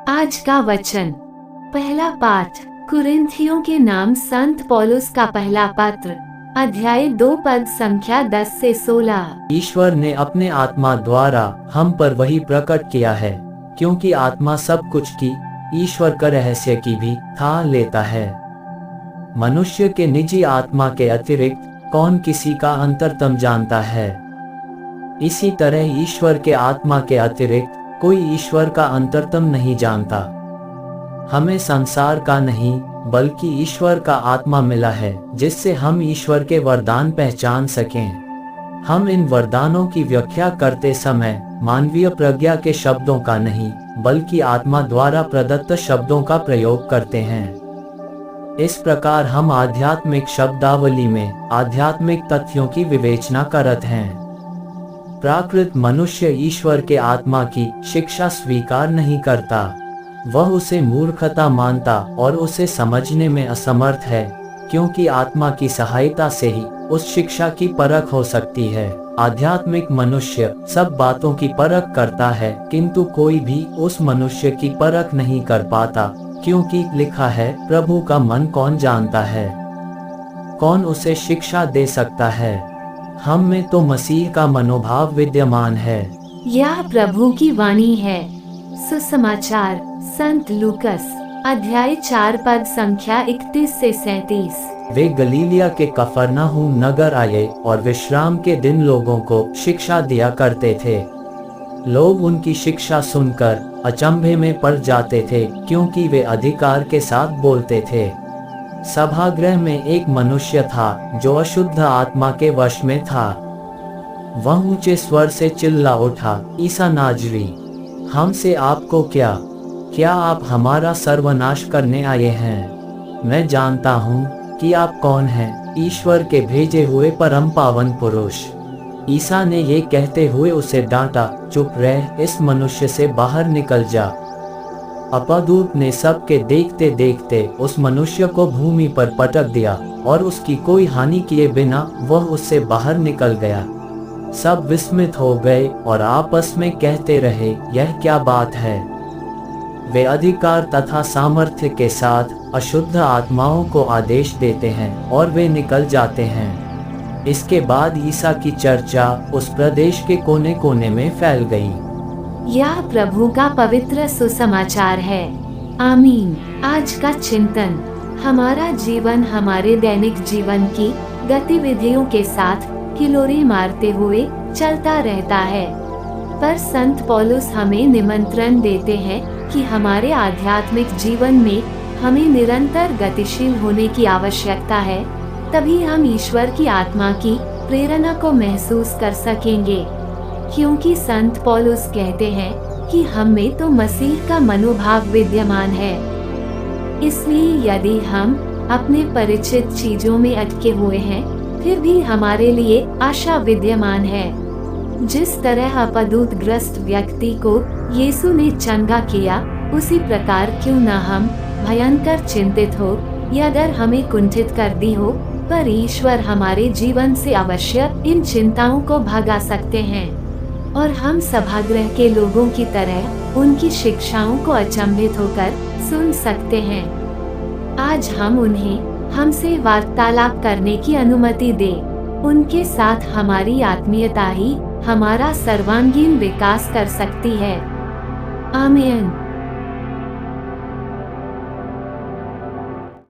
आज का वचन, पहला पाठ कुरिन्थियों के नाम संत पौलुस का पहला पत्र, अध्याय 2 पद संख्या 10 से 16। ईश्वर ने अपने आत्मा द्वारा हम पर वही प्रकट किया है, क्योंकि आत्मा सब कुछ की ईश्वर का रहस्य की भी था लेता है। मनुष्य के निजी आत्मा के अतिरिक्त कौन किसी का अंतरतम जानता है? इसी तरह ईश्वर के आत्मा के अतिरिक्त कोई ईश्वर का अंतरतम नहीं जानता। हमें संसार का नहीं बल्कि ईश्वर का आत्मा मिला है, जिससे हम ईश्वर के वरदान पहचान सकें। हम इन वरदानों की व्याख्या करते समय मानवीय प्रज्ञा के शब्दों का नहीं बल्कि आत्मा द्वारा प्रदत्त शब्दों का प्रयोग करते हैं। इस प्रकार हम आध्यात्मिक शब्दावली में आध्यात्मिक तथ्यों की विवेचना करते हैं। प्राकृत मनुष्य ईश्वर के आत्मा की शिक्षा स्वीकार नहीं करता। वह उसे मूर्खता मानता और उसे समझने में असमर्थ है, क्योंकि आत्मा की सहायता से ही उस शिक्षा की परख हो सकती है। आध्यात्मिक मनुष्य सब बातों की परख करता है, किंतु कोई भी उस मनुष्य की परख नहीं कर पाता, क्योंकि लिखा है, प्रभु का मन कौन जानता है? कौन उसे शिक्षा दे सकता है? हम में तो मसीह का मनोभाव विद्यमान है। यह प्रभु की वाणी है। सुसमाचार संत लूकस अध्याय 4 पद संख्या 31 से 37। वे गलीलिया के कफरनहूम नगर आए और विश्राम के दिन लोगों को शिक्षा दिया करते थे। लोग उनकी शिक्षा सुनकर अचंभे में पड़ जाते थे, क्योंकि वे अधिकार के साथ बोलते थे। सभागृह में एक मनुष्य था जो अशुद्ध आत्मा के वश में था। वह ऊंचे स्वर से चिल्ला उठा, ईसा नाजरी, हमसे आपको क्या आप हमारा सर्वनाश करने आए हैं? मैं जानता हूँ कि आप कौन हैं, ईश्वर के भेजे हुए परम पावन पुरुष। ईसा ने ये कहते हुए उसे डांटा, चुप रह, इस मनुष्य से बाहर निकल जा। अपदूत ने सबके देखते देखते उस मनुष्य को भूमि पर पटक दिया और उसकी कोई हानि किए बिना वह उससे बाहर निकल गया। सब विस्मित हो गए और आपस में कहते रहे, यह क्या बात है? वे अधिकार तथा सामर्थ्य के साथ अशुद्ध आत्माओं को आदेश देते हैं और वे निकल जाते हैं। इसके बाद ईसा की चर्चा उस प्रदेश के कोने कोने में फैल गई। यह प्रभु का पवित्र सुसमाचार है। आमीन। आज का चिंतन, हमारा जीवन हमारे दैनिक जीवन की गतिविधियों के साथ किलोरी मारते हुए चलता रहता है, पर संत पौलुस हमें निमंत्रण देते हैं कि हमारे आध्यात्मिक जीवन में हमें निरंतर गतिशील होने की आवश्यकता है। तभी हम ईश्वर की आत्मा की प्रेरणा को महसूस कर सकेंगे, क्योंकि संत पौलुस कहते हैं कि हम में तो मसीह का मनोभाव विद्यमान है। इसलिए यदि हम अपने परिचित चीजों में अटके हुए हैं, फिर भी हमारे लिए आशा विद्यमान है। जिस तरह अपदूत ग्रस्त व्यक्ति को यीशु ने चंगा किया, उसी प्रकार क्यों न हम भयंकर चिंतित हो या डर हमें कुंठित कर दी हो, पर ईश्वर हमारे जीवन से अवश्य इन चिंताओं को भगा सकते हैं और हम सभागृह के लोगों की तरह उनकी शिक्षाओं को अचंभित होकर सुन सकते हैं। आज हम उन्हें हमसे वार्तालाप करने की अनुमति दें। उनके साथ हमारी आत्मीयता ही हमारा सर्वांगीण विकास कर सकती है। आमीन।